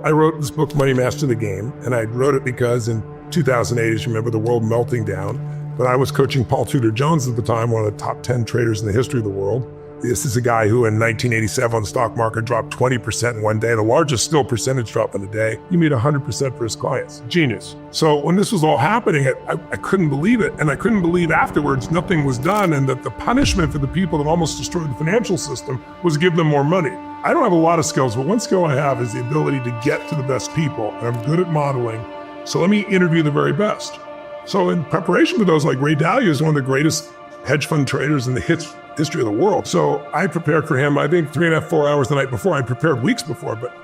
I wrote this book, Money Master the Game, and I wrote it because in 2008, as you remember, the world melting down. But I was coaching Paul Tudor Jones at the time, one of the top 10 traders in the history of the world. This is a guy who in 1987 the stock market dropped 20% in one day, the largest still percentage drop in a day. He made 100% for his clients. Genius. So when this was all happening, I couldn't believe it. And I couldn't believe afterwards nothing was done, and that the punishment for the people that almost destroyed the financial system was give them more money. I don't have a lot of skills, but one skill I have is the ability to get to the best people, and I'm good at modeling. So let me interview the very best. So in preparation for those, like Ray Dalio is one of the greatest hedge fund traders in the history of the world. So I prepared for him, I think 3.5, 4 hours the night before. I prepared weeks before, but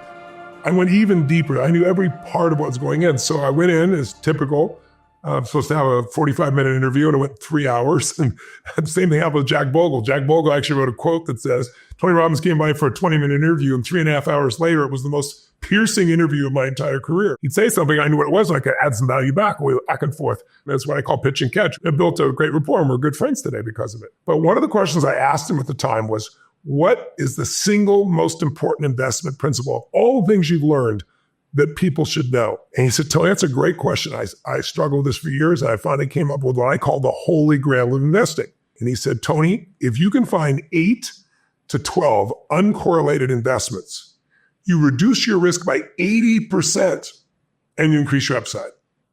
I went even deeper. I knew every part of what was going in. So I went in as typical. I'm supposed to have a 45-minute interview, and it went 3 hours. And the same thing happened with Jack Bogle. Jack Bogle actually wrote a quote that says, Tony Robbins came by for a 20-minute interview, and 3.5 hours later, it was the most piercing interview of my entire career. He'd say something, I knew what it was, and I could add some value back. We went back and forth. That's what I call pitch and catch. It built a great rapport, and we're good friends today because of it. But one of the questions I asked him at the time was, what is the single most important investment principle of all the things you've learned that people should know? And he said, Tony, that's a great question. I struggled with this for years, and I finally came up with what I call the holy grail of investing. And he said, Tony, if you can find 8 to 12 uncorrelated investments, you reduce your risk by 80% and you increase your upside.